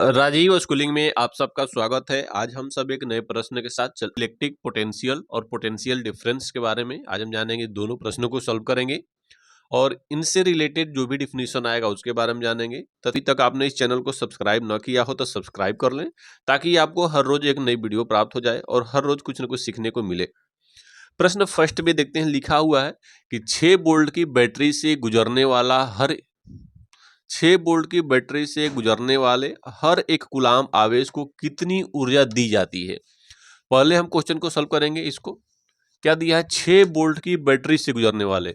Rajiv schooling में आप सबका स्वागत है। आज हम सब एक नए प्रश्न के साथ इलेक्ट्रिक पोटेंशियल और पोटेंशियल डिफरेंस के बारे में आज हम जानेंगे। दोनों प्रश्नों को सॉल्व करेंगे और इनसे रिलेटेड जो भी डिफिनीशन आएगा उसके बारे में जानेंगे। तभी तक आपने इस चैनल को सब्सक्राइब न किया हो तो सब्सक्राइब कर लें, ताकि आपको हर रोज एक नई वीडियो प्राप्त हो जाए और हर रोज कुछ न कुछ सीखने को मिले। प्रश्न फर्स्ट में देखते हैं, लिखा हुआ है कि 6 वोल्ट की बैटरी से गुजरने वाला 6 वोल्ट की बैटरी से गुजरने वाले हर एक कूलाम आवेश को कितनी ऊर्जा दी जाती है। पहले हम क्वेश्चन को सॉल्व करेंगे। इसको क्या दिया है, 6 वोल्ट की बैटरी से गुजरने वाले,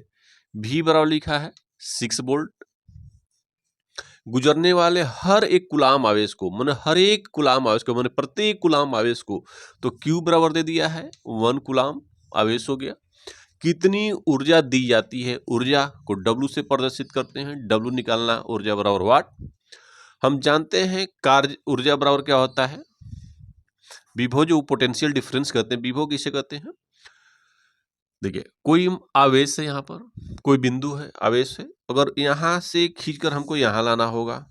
V बराबर लिखा है 6 वोल्ट, गुजरने वाले हर एक कूलाम आवेश को, माने हर एक कूलाम आवेश को, माने प्रत्येक कूलाम आवेश को, तो Q बराबर दे दिया है 1 कूलाम आवेश हो गया। कितनी ऊर्जा दी जाती है, ऊर्जा को W से प्रदर्शित करते हैं। W निकालना, ऊर्जा बराबर वाट। हम जानते हैं कार्य ऊर्जा बराबर क्या होता है, विभव, जो पोटेंशियल डिफरेंस कहते हैं। विभव किसे कहते हैं, देखिए कोई आवेश है, यहाँ पर कोई बिंदु है, आवेश है, अगर यहाँ से खींचकर हमको यहाँ लाना होगा,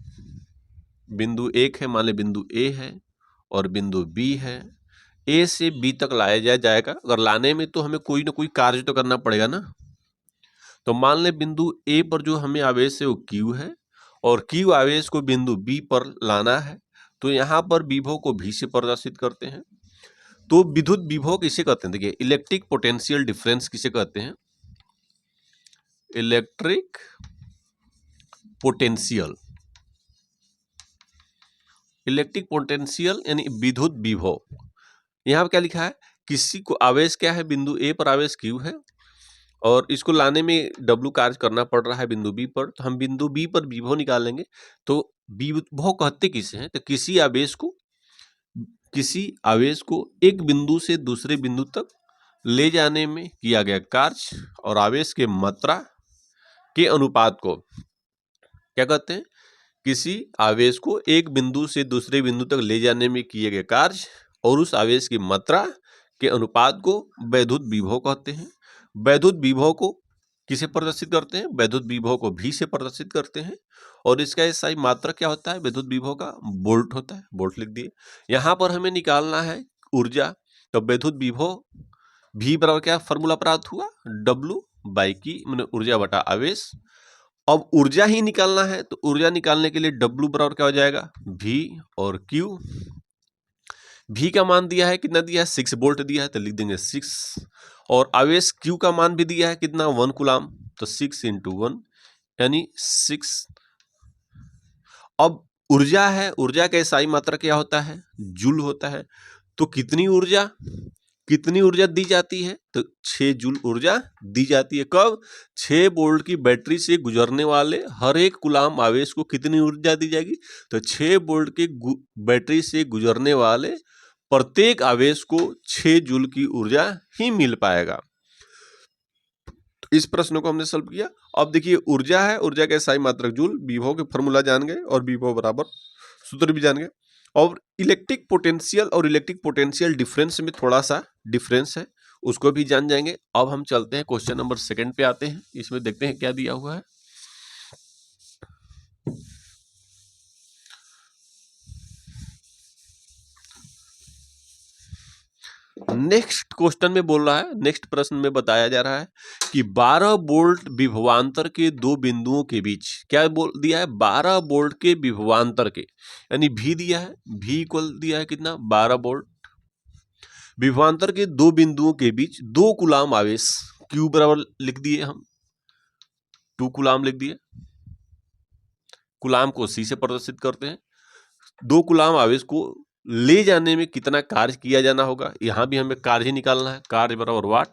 बिंदु एक है, मान ले बिंदु ए है और बिंदु बी है, ए से बी तक लाया जाएगा। अगर लाने में तो हमें कोई ना कोई कार्य तो करना पड़ेगा ना। तो मान ले बिंदु ए पर जो हमें आवेश है वो Q है और Q आवेश को बिंदु बी पर लाना है, तो यहाँ पर विभव को V से प्रदर्शित करते हैं। तो विद्युत विभव किसे कहते हैं, देखिए इलेक्ट्रिक पोटेंशियल डिफरेंस किसे कहते हैं, इलेक्ट्रिक पोटेंशियल, इलेक्ट्रिक पोटेंशियल यानी विद्युत विभव। यहाँ पर क्या लिखा है, किसी को आवेश क्या है, बिंदु ए पर आवेश Q है और इसको लाने में W कार्य करना पड़ रहा है बिंदु बी पर, तो हम बिंदु बी पर विभव निकालेंगे। तो विभव कहते किसे हैं, तो किसी आवेश को एक बिंदु से दूसरे बिंदु तक ले जाने में किया गया कार्य और आवेश के मात्रा के अनुपात को क्या कहते हैं, किसी आवेश को एक बिंदु से दूसरे बिंदु तक ले जाने में किए गए कार्य और उस आवेश की मात्रा के अनुपात को वैद्युत विभव कहते हैं। वैद्युत विभव को किसे प्रदर्शित करते हैं, वैद्युत विभव को V से प्रदर्शित करते हैं और इसका SI मात्रक क्या होता है, वैद्युत विभव का वोल्ट होता है, वोल्ट लिख दिए। यहाँ पर हमें निकालना है ऊर्जा, तो वैद्युत विभव V बराबर क्या फॉर्मूला प्राप्त हुआ, W बाई Q, माने ऊर्जा बटा आवेश। अब ऊर्जा ही निकालना है, तो ऊर्जा निकालने के लिए W बराबर क्या हो जाएगा, V और Q। V का मान दिया है, कितना दिया है, 6 वोल्ट दिया है, तो लिख देंगे 6, और आवेश Q का मान भी दिया है कितना, 1 कूलाम, तो 6 × 1 यानी 6। अब ऊर्जा है, ऊर्जा का SI मात्रा क्या होता है, जूल होता है। तो कितनी ऊर्जा दी जाती है, तो 6 जूल ऊर्जा दी जाती है। कब, 6 वोल्ट की बैटरी से गुजरने वाले हर एक कूलाम आवेश को कितनी ऊर्जा दी जाएगी, तो 6 वोल्ट की बैटरी से गुजरने वाले प्रत्येक आवेश को 6 जूल की ऊर्जा ही मिल पाएगा। इस प्रश्न को हमने सॉल्व किया। अब देखिए ऊर्जा है, ऊर्जा का SI मात्रक जूल, विभव के फॉर्मूला जान गए और विभव बराबर सूत्र भी जान गए। और इलेक्ट्रिक पोटेंशियल और इलेक्ट्रिक पोटेंशियल डिफरेंस में थोड़ा सा डिफरेंस है, उसको भी जान जाएंगे। अब हम चलते हैं क्वेश्चन नंबर 2 पे आते हैं। इसमें देखते हैं क्या दिया हुआ है। नेक्स्ट क्वेश्चन में बोल रहा है, नेक्स्ट प्रश्न में बताया जा रहा है कि 12 वोल्ट विभवांतर के दो बिंदुओं के बीच, क्या बोल दिया है, 12 वोल्ट के विभवांतर के, यानी V दिया है, V इक्वल दिया है कितना, 12 वोल्ट, विभवांतर के दो बिंदुओं के बीच 2 कूलाम आवेश, Q बराबर लिख दिए हम 2 कूलाम लिख दिए, कूलाम को C से प्रदर्शित करते हैं। 2 कूलाम आवेश को ले जाने में कितना कार्य किया जाना होगा, यहां भी हमें कार्य ही निकालना है, कार्य बराबर वाट।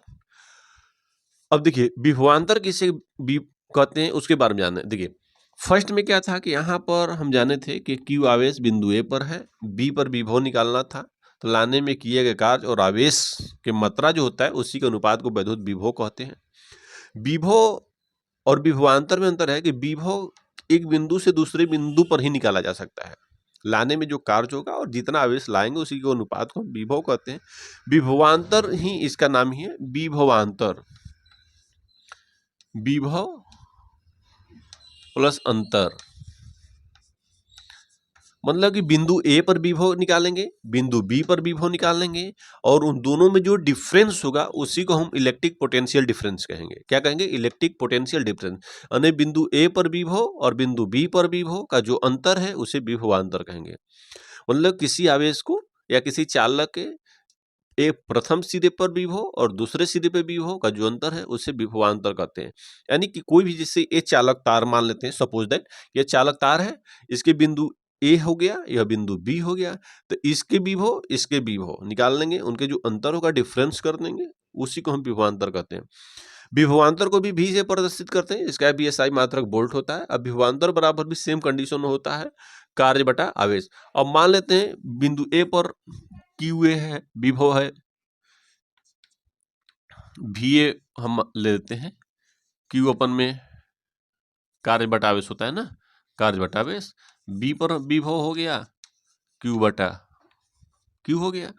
अब देखिए विभवांतर किसे कहते हैं उसके बारे में जानना है। देखिए फर्स्ट में क्या था कि यहाँ पर हम जाने थे कि Q आवेश बिंदु ए पर है, B पर विभव निकालना था, तो लाने में किए गए कार्य और आवेश के मात्रा जो होता है उसी के अनुपात को वैद्युत विभव कहते हैं। विभव और विभवांतर में अंतर है कि विभव एक बिंदु से दूसरे बिंदु पर ही निकाला जा सकता है, लाने में जो कार्य होगा और जितना आवेश लाएंगे उसी के अनुपात को विभव कहते हैं। विभवांतर ही इसका नाम ही है, विभवांतर, विभव प्लस अंतर, मतलब कि बिंदु ए पर विभव निकालेंगे, बिंदु बी पर विभव निकालेंगे, और उन दोनों में जो डिफरेंस होगा उसी को हम इलेक्ट्रिक पोटेंशियल डिफरेंस कहेंगे। क्या कहेंगे? Electric potential difference. यानी बिंदु ए पर विभव और बिंदु बी पर विभव का जो अंतर है उसे विभवांतर कहेंगे। मतलब किसी आवेश को या किसी चालक के एक प्रथम सिरे पर विभव और दूसरे सिरे पे विभव का जो अंतर है उसे विभवांतर कहते हैं। यानी कि कोई भी, जैसे ये चालक तार मान लेते हैं, सपोज दैट ये चालक तार है, इसके बिंदु ए हो गया, यह बिंदु बी हो गया, तो इसके विभव निकाल लेंगे, उनके जो अंतर होगा डिफरेंस कर देंगे, उसी को हम विभवांतर कहते हैं। विभवांतर को भी भी से प्रदर्शित करते हैं, इसका भी एसआई मात्रक वोल्ट होता है। अब विभवांतर बराबर भी सेम कंडीशन में होता है, कार्य बटा आवेश। अब मान लेते हैं बिंदु ए पर क्यू ए है, विभव है, भी ए हम ले लेते हैं, क्यू अपन में कार्य बटा आवेश होता है ना, कार्य बटा आवेश। बी पर विभव हो गया, क्यू बटा क्यू हो गया।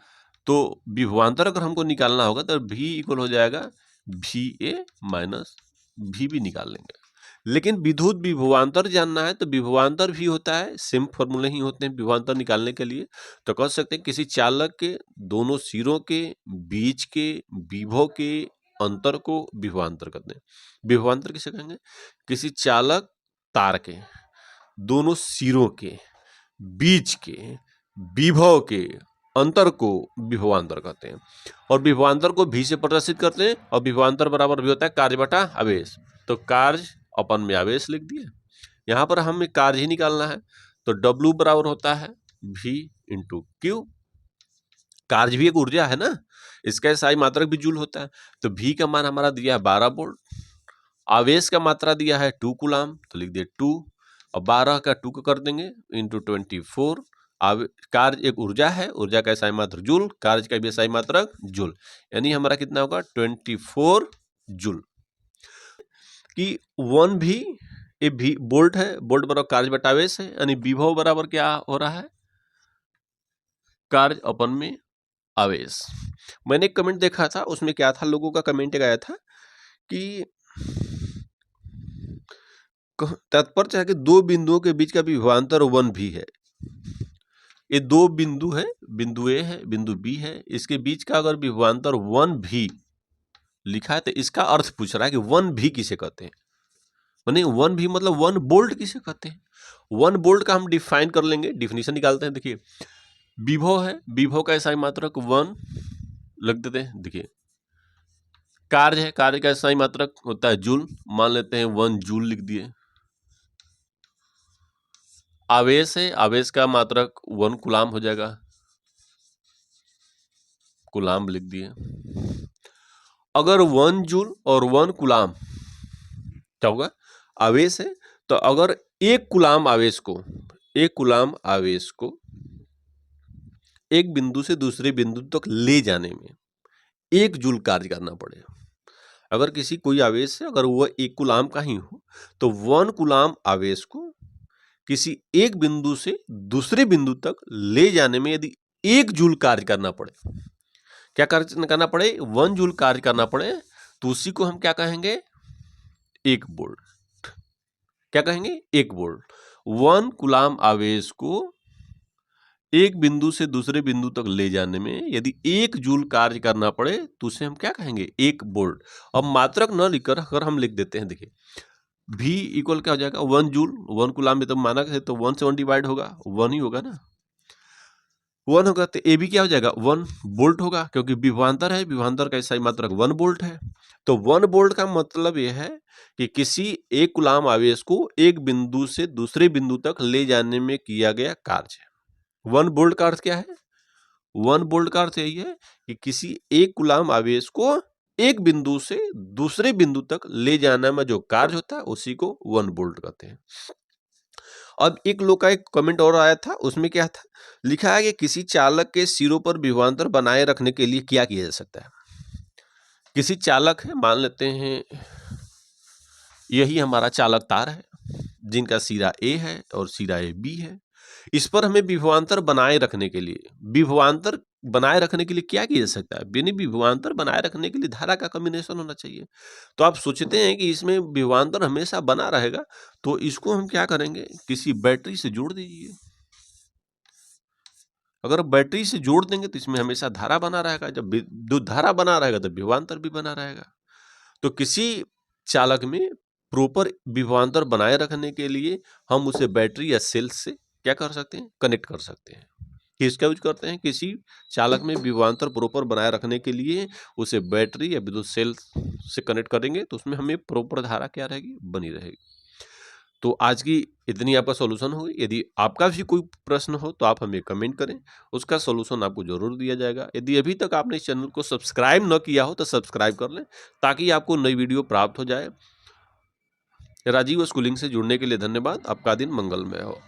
तो विभवांतर अगर हमको निकालना होगा तो भी इक्वल हो जाएगा भी ए माइनस भी बी निकाल लेंगे। लेकिन विद्युत विभवांतर जानना है तो विभवांतर भी होता है, सेम फॉर्मूले ही होते हैं विभवांतर निकालने के लिए। तो कह सकते हैं किसी चालक के दोनों सिरों के बीच के विभव के अंतर को विभवांतर कहते हैं। विभवांतर किसे कहेंगे? किसी चालक तार के दोनों सिरों के बीच के विभव के अंतर को विभवांतर कहते हैं। और विभवांतर को भी से प्रदर्शित करते हैं, और विभवांतर बराबर भी होता है कार्य बटा आवेश। तो कार्य अपन में आवेश लिख दिए, यहाँ पर हमें कार्य ही निकालना है, तो W बराबर होता है V इंटू क्यू। कार्य भी एक ऊर्जा है ना, इसका एसआई मात्रक भी जूल होता है। तो V का मान हमारा दिया है 12 वोल्ट, आवेश का मात्रा दिया है 2 कूलाम, तो लिख दिए 2, और 12 का 2 का कर देंगे इंटू 24। कार्य एक ऊर्जा है, ऊर्जा का एसआई मात्रक जूल, कार्य का भी एसआई मात्रक जूल, यानी हमारा कितना होगा 24 जूल। कि 1 भी ये भी वोल्ट है, वोल्ट बराबर कार्य बटा आवेश है, यानी विभव बराबर क्या हो रहा है? कार्य अपन में आवेश। मैंने एक कमेंट देखा था, उसमें क्या था, लोगों का कमेंट आया था कि तात्पर्य है कि दो बिंदुओं के बीच का विभवांतर 1 भी है। ये दो बिंदु है, बिंदु ए है, बिंदु बी है, इसके बीच का अगर विभवांतर 1 भी लिखा है तो इसका अर्थ पूछ रहा है कि 1 भी किसे कहते हैं। माने 1 भी मतलब 1 वोल्ट किसे कहते हैं। 1 वोल्ट का हम डिफाइन कर लेंगे, डिफिनीशन निकालते हैं। देखिए विभव है, विभव का एसआई मात्रक 1 लग देते हैं। देखिए कार्य है, कार्य का एसआई मात्रक होता है जूल, मान लेते हैं 1 जूल लिख दिए। आवेश है, आवेश का मात्रक 1 कूलाम हो जाएगा, कूलाम लिख दिए। अगर 1 जूल और 1 कूलाम क्या होगा? आवेश है, तो अगर 1 कूलाम आवेश को, 1 कूलाम आवेश को एक बिंदु से दूसरे बिंदु तक ले जाने में 1 जूल कार्य करना पड़ेगा। अगर किसी कोई आवेश है, अगर वह 1 कूलाम का ही हो, तो 1 कूलाम आवेश को किसी एक बिंदु से दूसरे बिंदु तक ले जाने में यदि 1 जूल कार्य करना पड़े, क्या कार्य करना पड़े? 1 जूल कार्य करना पड़े, तो उसी को हम क्या कहेंगे? 1 वोल्ट। क्या कहेंगे? 1 वोल्ट। 1 कूलाम आवेश को एक बिंदु से दूसरे बिंदु तक ले जाने में यदि 1 जूल कार्य करना पड़े तो उसे हम क्या कहेंगे? 1 वोल्ट। अब मात्रक न लिखकर अगर हम लिख देते हैं, देखिए V इक्वल क्या हो जाएगा? 1 जूल, 1 कूलाम में तो मानक है, तो 1 से 1 डिवाइड होगा, 1 ही होगा ना, 1 होगा। तो ए भी क्या हो जाएगा? 1 वोल्ट होगा, क्योंकि विभवांतर है, विभवांतर का एसआई मात्रक 1 वोल्ट है। तो 1 वोल्ट का मतलब यह है कि किसी 1 कूलाम आवेश को एक बिंदु से दूसरे बिंदु तक ले जाने में किया गया कार्य। 1 वोल्ट का अर्थ क्या है? 1 वोल्ट का अर्थ यही है कि किसी 1 कूलाम आवेश को एक बिंदु से दूसरे बिंदु तक ले जाने में जो कार्य होता है उसी को 1 वोल्ट कहते हैं। अब एक लोग का एक कमेंट और आया था, उसमें क्या था, लिखा है कि किसी चालक के सिरों पर विभवांतर बनाए रखने के लिए क्या किया जा सकता है। किसी चालक है, मान लेते हैं यही हमारा चालक तार है, जिनका सिरा ए है और सिरा ए बी है। इस पर हमें विभवांतर बनाए रखने के लिए, विभवांतर बनाए रखने के लिए क्या किया जा सकता है? यानी विभवांतर बनाए रखने के लिए धारा का कॉम्बिनेशन होना चाहिए। तो आप सोचते हैं कि इसमें विभवांतर हमेशा बना रहेगा, तो इसको हम क्या करेंगे? किसी बैटरी से जोड़ दीजिए। अगर बैटरी से जोड़ देंगे तो इसमें हमेशा धारा बना रहेगा, जब विद्युत धारा बना रहेगा तो विभवांतर भी बना रहेगा। तो किसी चालक में प्रॉपर विभवांतर बनाए रखने के लिए हम उसे बैटरी या सेल से क्या कर सकते हैं, कनेक्ट कर सकते हैं। किसका यूज करते हैं, किसी चालक में विभवांतर प्रॉपर बनाए रखने के लिए उसे बैटरी या विद्युत सेल से कनेक्ट करेंगे तो उसमें हमें प्रॉपर धारा क्या रहेगी, बनी रहेगी। तो आज की इतनी आपका सॉल्यूशन होगी। यदि आपका भी कोई प्रश्न हो तो आप हमें कमेंट करें, उसका सॉल्यूशन आपको जरूर दिया जाएगा। यदि अभी तक आपने इस चैनल को सब्सक्राइब न किया हो तो सब्सक्राइब कर लें, ताकि आपको नई वीडियो प्राप्त हो जाए। राजीव स्कूलिंग से जुड़ने के लिए धन्यवाद। आपका दिन मंगलमय हो।